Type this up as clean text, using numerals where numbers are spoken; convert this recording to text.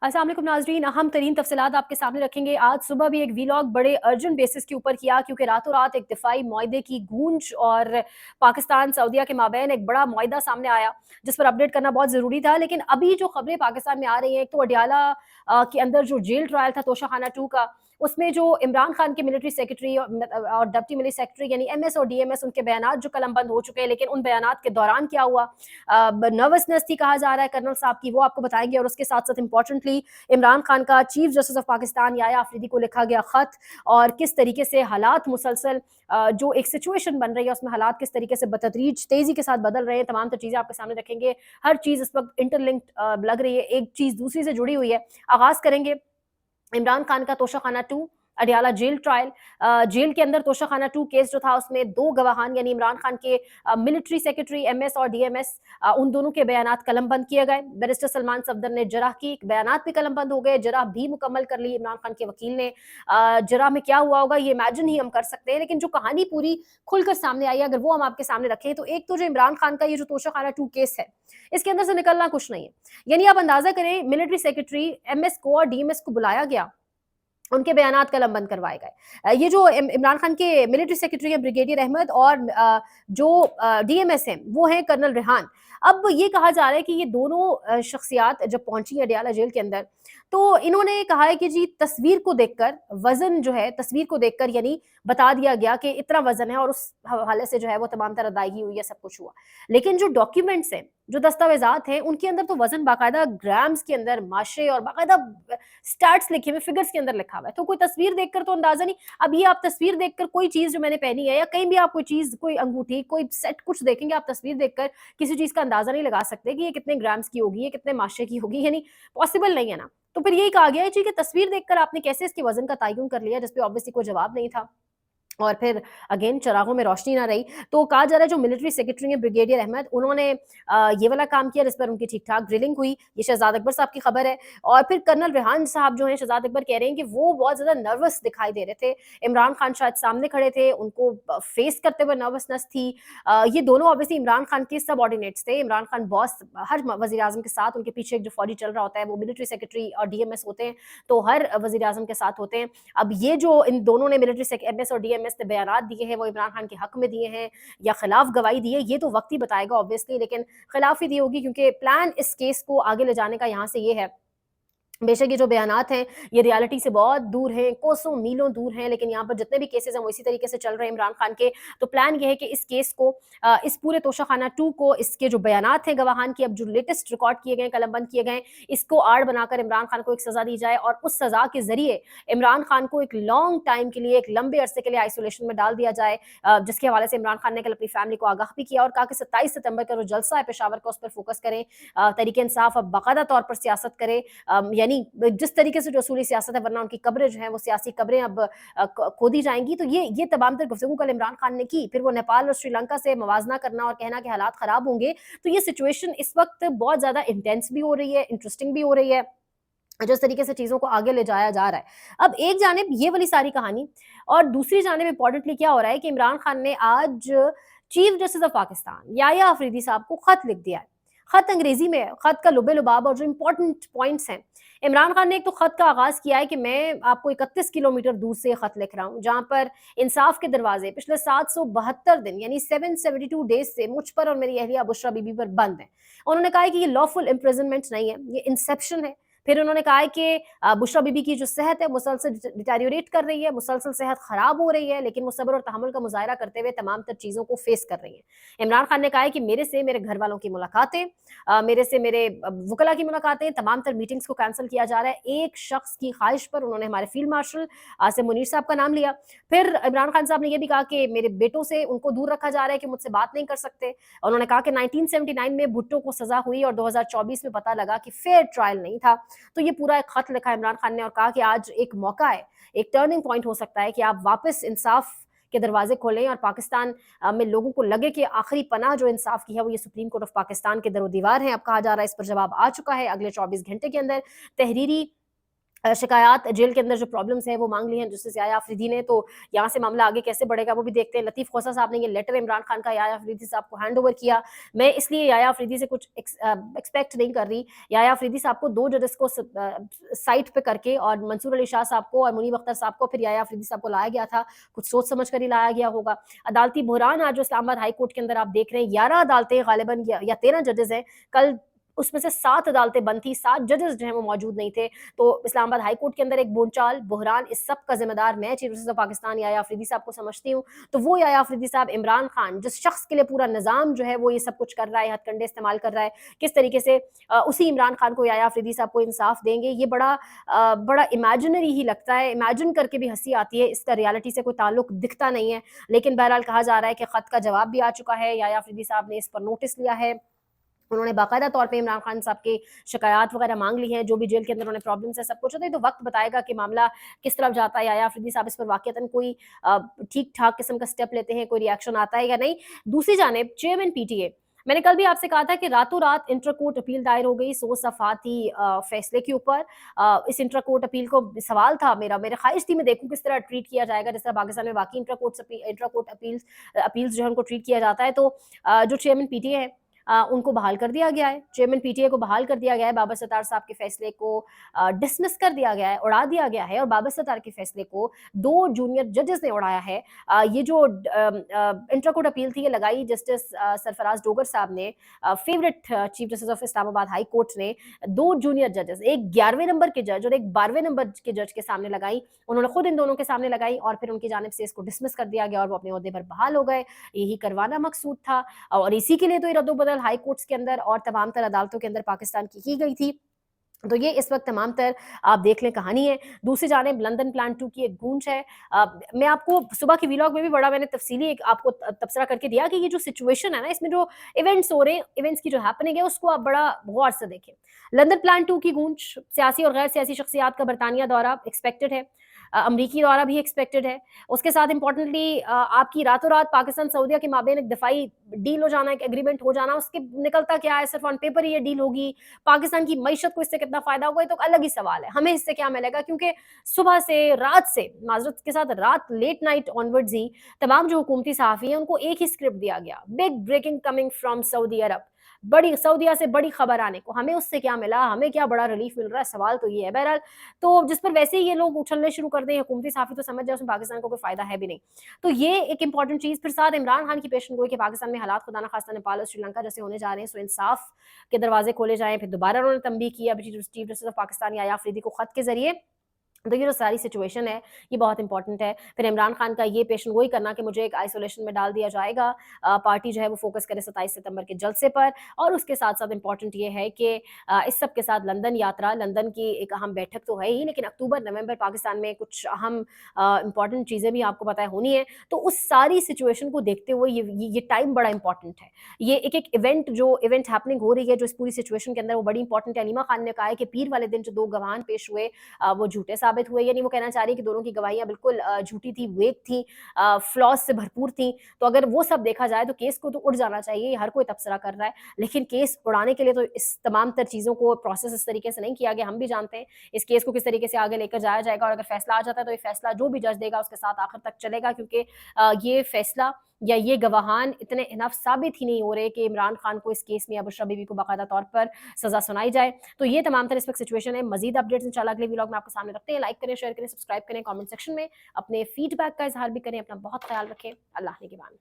अस्सलाम वालेकुम नाज़रीन, अहम तरीन तफ़सीलात आपके सामने रखेंगे। आज सुबह भी एक वीलॉग बड़े अर्जेंट बेसिस के ऊपर किया क्योंकि रातों रात एक दिफ़ाई मुआहदे की गूंज और पाकिस्तान सऊदीया के माबैन एक बड़ा मुआहदा सामने आया, जिस पर अपडेट करना बहुत ज़रूरी था। लेकिन अभी जो खबरें पाकिस्तान में आ रही हैं, एक तो अडयाला के अंदर जो जेल ट्रायल था तोशाखाना 2 का, उसमें जो इमरान खान के मिलिट्री सेक्रेटरी और डिप्टी मिलिट्री सेक्रेटरी यानी एमएस और डीएमएस उनके बयानात जो कलमबंद हो चुके हैं, लेकिन उन बयानात के दौरान क्या हुआ, नर्वसनेस थी कहा जा रहा है कर्नल साहब की, वो आपको बताएंगे। और उसके साथ साथ इंपॉर्टेंटली इमरान खान का chief justice of Pakistan Yahya Afridi को लिखा गया खत और किस तरीके से हालात मुसलसल जो एक सिचुएशन बन रही है उसमें हालात किस तरीके से बतदरीज तेजी के साथ बदल रहे हैं, तमाम तर चीज़ें आपके सामने रखेंगे। हर चीज़ इस वक्त इंटरलिंक्ड लग रही है, एक चीज़ दूसरी से जुड़ी हुई है। आगाज़ करेंगे इमरान खान का Toshakhana 2 Adiala jail trial. Jail के अंदर तोशाखाना 2 केस जो था उसमें 2 गवाहान यानी इमरान खान के मिलिट्री सेक्रेटरी एमएस और डीएमएस, उन दोनों के बयानात कलमबंद किए गए। बैरिस्टर सलमान सफदर ने जराह की बयानात भी कलमबंद हो गए, जराह भी मुकम्मल कर ली इमरान खान के वकील ने। जराह में क्या हुआ होगा ये इमेजिन ही हम कर सकते हैं, लेकिन जो कहानी पूरी खुलकर सामने आई है अगर वो हम आपके सामने रखें तो एक तो जो इमरान खान का ये जो तोशाखाना 2 केस है, इसके अंदर से निकलना कुछ नहीं है। यानी आप अंदाजा करें, मिलिट्री सेक्रेटरी एमएस को और डीएमएस को बुलाया गया, उनके बयानात कलमबंद करवाए गए। ये जो इमरान खान के मिलिट्री सेक्रेटरी हैं ब्रिगेडियर अहमद और जो डीएमएस हैं वो हैं कर्नल रेहान। अब ये कहा जा रहा है कि ये दोनों शख्सियात जब पहुंची अडयाला जेल के अंदर, तो इन्होंने कहा है कि जी तस्वीर को देखकर वजन जो है, तस्वीर को देखकर यानी बता दिया गया कि इतना वजन है और उस हवाले से जो है वो तमाम तरह अदायगी हुई है, सब कुछ हुआ। लेकिन जो डॉक्यूमेंट्स हैं, जो दस्तावेजात हैं, उनके अंदर तो वजन बाकायदा ग्राम्स के अंदर माशे और बाकायदा स्टैट्स लिखे हुए, फिगर्स के अंदर लिखा हुआ है। तो कोई तस्वीर देखकर तो अंदाजा नहीं। अब ये आप तस्वीर देखकर कोई चीज़ जो मैंने पहनी है या कहीं भी आप कोई चीज़, कोई अंगूठी, कोई सेट कुछ देखेंगे, आप तस्वीर देखकर किसी चीज़ का अंदाजा नहीं लगा सकते कि ये कितने ग्राम्स की होगी, ये कितने माशे की होगी, यानी पॉसिबल नहीं है ना। तो फिर यही कहा गया है जी कि तस्वीर देखकर आपने कैसे इसके वज़न का तयन कर लिया, जिस पे ऑब्वियसली कोई जवाब नहीं था। और फिर अगेन चिरागों में रोशनी ना रही, तो कहा जा रहा है जो मिलिट्री सेक्रेटरी हैं ब्रिगेडियर अहमद, उन्होंने ये वाला काम किया जिस पर उनकी ठीक-ठाक ग्रिलिंग हुई। ये शहजाद अकबर साहब की खबर है। और फिर कर्नल रेहान साहब जो हैं, शहजाद अकबर कह रहे हैं कि वो बहुत ज़्यादा नर्वस दिखाई दे रहे थे। इमरान खान शायद सामने खड़े थे, उनको फेस करते हुए नर्वसनेस थी। ये दोनों ऑब्वियसली इमरान खान के सबऑर्डिनेट्स थे। इमरान खान बॉस हर वज़ीर-ए-आज़म के साथ, उनके पीछे एक जो फौजी चल रहा होता है वो मिलिट्री सेक्रेटरी और डीएमएस होते हैं, तो हर वज़ीर-ए-आज़म के साथ होते हैं। अब ये जो इन दोनों ने मिलिट्री सेक एमएस और डीएमएस ने बयानात दिए हैं, वो इमरान खान के हक में दिए हैं या खिलाफ गवाही दी है, ये तो वक्त ही बताएगा ऑब्वियसली, लेकिन खिलाफ ही दी होगी क्योंकि प्लान इस केस को आगे ले जाने का यहाँ से ये है। बेशक ये जो बयानात हैं, ये रियलिटी से बहुत दूर हैं, कोसों मीलों दूर हैं, लेकिन यहाँ पर जितने भी केसेज़ हैं वो इसी तरीके से चल रहे हैं इमरान खान के। तो प्लान ये है कि इस केस को, इस पूरे तोशाखाना 2 को, इसके जो बयानात हैं गवाहान की, अब जो लेटेस्ट रिकॉर्ड किए गए, कलमबंद किए गए, इसको आड़ बनाकर इमरान खान को एक सज़ा दी जाए और उस सज़ा के ज़रिए इमरान खान को एक लॉन्ग टाइम के लिए, एक लंबे अरसे के लिए आइसोलेशन में डाल दिया जाए। जिसके हवाले से इमरान खान ने कल अपनी फैमिली को आगाह भी किया और कहा कि 27 सितंबर का जो जलसा है पेशावर का, उस पर फोकस करें। तहरीक इंसाफ अब बाकायदा तौर पर सियासत करे, यानी जिस तरीके से जो असूली सियासत है, वरना उनकी कब्रें जो हैं वो सियासी कब्रें अब खोदी जाएंगी। तो ये तमाम तर गुफ्तगू कल इमरान खान ने की। फिर वो नेपाल और श्रीलंका से मवाजना करना और कहना कि हालात खराब होंगे। तो ये सिचुएशन इस वक्त बहुत ज्यादा इंटेंस भी हो रही है, इंटरेस्टिंग भी हो रही है, जिस तरीके से चीज़ों को आगे ले जाया जा रहा है। अब एक जानिब ये वाली सारी कहानी, और दूसरी जानिब इम्पोर्टेंटली क्या हो रहा है कि इमरान खान ने आज chief justice of Pakistan Yahya Afridi साहब को खत लिख दिया है। खत अंग्रेजी में है, खत का लुबे-लुबाब और जो इम्पोर्टेंट पॉइंट्स हैं, इमरान खान ने एक तो खत का आगाज़ किया है कि मैं आपको 31 किलोमीटर दूर से ये खत लिख रहा हूँ, जहाँ पर इंसाफ के दरवाजे पिछले 772 दिन यानी 772 डेज़ से मुझ पर और मेरी अहलिया बुशरा बीबी पर बंद हैं। उन्होंने कहा है कि ये लॉफुल इम्प्रिजनमेंट नहीं है, ये इंसेप्शन है। फिर उन्होंने कहा है कि बुशरा बीबी की जो सेहत है मुसलसल डिटेरियोरेट कर रही है, मुसलसल सेहत खराब हो रही है, लेकिन वो सब्र और तहम्मुल का मुज़ाहिरा करते हुए तमाम तर चीज़ों को फेस कर रही हैं। इमरान खान ने कहा है कि मेरे से मेरे घर वालों की मुलाकातें, मेरे से मेरे वकला की मुलाकातें, तमाम तर मीटिंग्स को कैंसिल किया जा रहा है। एक शख्स की ख्वाहिश पर उन्होंने हमारे फील्ड मार्शल आसिम मुनीर साहब का नाम लिया। फिर इमरान खान साहब ने यह भी कहा कि मेरे बेटों से उनको दूर रखा जा रहा है कि मुझसे बात नहीं कर सकते। उन्होंने कहा कि 1979 में भुट्टो को सजा हुई और 2024 में पता लगा कि फेयर ट्रायल नहीं था। तो ये पूरा एक खत लिखा इमरान खान ने और कहा कि आज एक मौका है, एक टर्निंग पॉइंट हो सकता है कि आप वापस इंसाफ के दरवाजे खोलें और पाकिस्तान में लोगों को लगे कि आखिरी पनाह जो इंसाफ की है वो ये सुप्रीम कोर्ट ऑफ पाकिस्तान के दरो दीवार है। अब कहा जा रहा है इस पर जवाब आ चुका है, अगले 24 घंटे के अंदर तहरीरी शिकायत जेल के अंदर जो प्रॉब्लम्स हैं वो मांग ली हैं जस्टिस याया अफरीदी ने। तो यहाँ से मामला आगे कैसे बढ़ेगा वो भी देखते हैं। लतीफ़ खोसा साहब ने ये लेटर इमरान खान का याया अफरीदी साहब को हैंड ओवर किया। मैं इसलिए याया अफरीदी से कुछ एक्सपेक्ट नहीं कर रही। याया अफरीदी साहब को 2 जजेस को साइड पे करके और मंसूर अली शाह साहब को और मुनीब अख्तर साहब को फिर याया अफरीदी साहब को लाया गया था। कुछ सोच समझ कर ही लाया गया होगा। अदालती बहरान आज जो इस्लामाबाद हाई कोर्ट के अंदर आप देख रहे हैं, 11 अदालतें गालिबन या 13 जजेस हैं। कल उसमें से 7 अदालतें बंद थी, 7 जजेस जो हैं वो मौजूद नहीं थे। तो इस्लामाबाद हाई कोर्ट के अंदर एक बोलचाल, बहरान, इस सब का ज़िम्मेदार मैं chief justice of Pakistan Yahya Afridi साहब को समझती हूँ। तो वो याया अफरीदी साहब इमरान खान जिस शख्स के लिए पूरा निज़ाम जो है वो ये सब कुछ कर रहा है, हथकंडे इस्तेमाल कर रहा है, किस तरीके से उसी इमरान खान को याया अफरीदी साहब को इंसाफ देंगे, ये बड़ा इमेजिनरी ही लगता है। इमेजिन करके भी हँसी आती है, इसका रियलिटी से कोई ताल्लुक दिखता नहीं है। लेकिन बहरहाल कहा जा रहा है कि ख़त का जवाब भी आ चुका है, याया अफरीदी साहब ने इस पर नोटिस लिया है। उन्होंने बाकायदा तौर पे इमरान खान साहब की शिकायत वगैरह माँग ली हैं, जो भी जेल के अंदर उन्हें प्रॉब्लम्स है, सब कुछ होता है। तो वक़्त बताएगा कि मामला किस तरफ जाता है। याया अफरीदी साहब इस पर वाक़ईतन कोई ठीक-ठाक किस्म का स्टेप लेते हैं, कोई रिएक्शन आता है या नहीं। दूसरी जानिब चेयरमैन पीटीए, मैंने कल भी आपसे कहा था कि रातों-रात इंटर कोर्ट अपील दायर हो गई 100 सफ़ाती फैसले के ऊपर। इस इंटर कोर्ट अपील को सवाल था मेरी ख़्वाहिश थी मैं देखूँ किस तरह ट्रीट किया जाएगा, जिस तरह पाकिस्तान में बाकी इंटर कोर्ट अपील्स जो है उनको ट्रीट किया जाता है। तो जो चेयरमैन पीटीए हैं उनको बहाल कर दिया गया है। चेयरमैन पीटीए को बहाल कर दिया गया है। बाबर सत्तार साहब के फैसले को डिसमिस कर दिया गया है, उड़ा दिया गया है और बाबर सत्तार के फैसले को 2 जूनियर जजेस ने उड़ाया है। ये जो इंटर कोर्ट अपील थी ये लगाई जस्टिस सरफराज डोगर साहब ने, favourite chief justice of Islamabad high court ने 2 जूनियर जजेस, एक 11वें नंबर के जज और एक 12वें नंबर के जज के सामने लगाई। उन्होंने खुद इन दोनों के सामने लगाई और फिर उनकी जानिब से इसको डिसमिस कर दिया गया और वो अपने ओहदे पर बहाल हो गए। यही करवाना मकसूद था और इसी के लिए तो ये रद्दो-बदल हाई कोर्ट्स के अंदर और तमाम तर अदालतों के अंदर पाकिस्तान की गई थी। तो ये इस वक़्त तमाम तर आप देख लें कहानी है। दूसरी जानिब लंदन प्लान 2 की एक गूंज है। मैं आपको सुबह की व्लॉग में भी बड़ा मैंने तफ़सीली एक आपको तबसरा करके दिया कि ये जो सिचुएशन है ना, इसमें जो इवेंट्स हो रहे हैं, इवेंट्स की जो हैपनिंग है, उसको आप बड़ा गौर से देखें। लंदन प्लान 2 की गूंज, सियासी और गैर सियासी शख्सियात का बरतानिया दौरा एक्सपेक्टेड है। अमरीकी दौरा भी एक्सपेक्टेड है। उसके साथ इम्पोर्टेंटली आपकी रातों-रात पाकिस्तान सऊदीया के माबेन एक दफ़ाई डील हो जाना, एक एग्रीमेंट हो जाना, उसके निकलता क्या है, सिर्फ़ ऑन पेपर ही ये डील होगी। पाकिस्तान की मईशत को इससे कितना फ़ायदा होगा, ये तो अलग ही सवाल है। हमें इससे क्या मिलेगा क्योंकि सुबह से, रात से, माज़रत के साथ रात लेट नाइट ऑनवर्ड्स ही तमाम जो हुकूमती सहाफ़ी हैं, उनको एक ही स्क्रिप्ट दिया गया, big breaking coming from Saudi Arabia. बड़ी सऊदीया से बड़ी खबर आने को, हमें उससे क्या मिला, हमें क्या बड़ा रिलीफ़ मिल रहा है, सवाल तो ये है। बहरहाल तो जिस पर वैसे ही ये लोग उछलने शुरू कर दें, हुकूमती सहाफ़ी तो समझ जाए उसमें पाकिस्तान को कोई फ़ायदा है भी नहीं। तो ये एक इम्पॉर्टेंट चीज़, फिर साथ इमरान खान की पेशन गोई कि पाकिस्तान में हालात खुदा न खास्ता नेपाल और श्रीलंका जैसे होने जा रहे हैं, सो इंसाफ के दरवाजे खोले जाएँ। फिर दोबारा उन्होंने तंबीह की अभी chief justice of Pakistan Yahya Afridi को खत के ज़रिए। तो ये जो सारी सिचुएशन है, ये बहुत इंपॉर्टेंट है। फिर इमरान खान का ये पेशन गोई करना कि मुझे एक आइसोलेशन में डाल दिया जाएगा। पार्टी जो है वो फ़ोकस करे 27 सितंबर के जलसे पर और उसके साथ-साथ इम्पॉर्टेंट ये है कि इस सब के साथ लंदन यात्रा, लंदन की एक अहम बैठक तो है ही, लेकिन अक्टूबर-नवंबर पाकिस्तान में कुछ अहम इम्पॉर्टेंट चीज़ें भी आपको पता है होनी है। तो उस सारी सिचुएशन को देखते हुए ये टाइम बड़ा इंपॉर्टेंट है। ये एक-एक इवेंट हैपनिंग हो रही है जो इस पूरी सिचुएशन के अंदर वो बड़ी इंपॉर्टेंट है। अलीमा खान ने कहा है कि पीर वाले दिन जो 2 गवाह पेश हुए वो झूठे साबित हुए, यानी वो कहना चाह रही है कि दोनों की गवाहियाँ बिल्कुल झूठी थी, वेक थी, फ्लॉज़ से भरपूर थी। तो अगर वो सब देखा जाए तो केस को तो उड़ जाना चाहिए, ये हर कोई तबसरा कर रहा है। लेकिन केस उड़ाने के लिए तो इस तमाम तर चीज़ों को प्रोसेस इस तरीके से नहीं किया गया, हम भी जानते हैं। इस केस को किस तरीके से आगे लेकर जाया जाएगा और अगर फैसला आ जाता है तो ये फैसला जो भी जज देगा उसके साथ आखिर तक चलेगा क्योंकि ये फैसला या ये गवाहान इतने इनफ साबित ही नहीं हो रहे कि इमरान खान को इस केस में या बुशरा बीबी को बाकायदा तौर पर सज़ा सुनाई जाए। तो ये तमाम तरह इस वक़्त सिचुएशन है। मज़ीद अपडेट्स इंशाल्लाह अगले व्लॉग में आपके सामने रखते हैं। लाइक करें, शेयर करें, सब्सक्राइब करें, कमेंट सेक्शन में अपने फीडबैक का इज़हार भी करें। अपना बहुत ख़्याल रखें। अल्लाह निगहबान।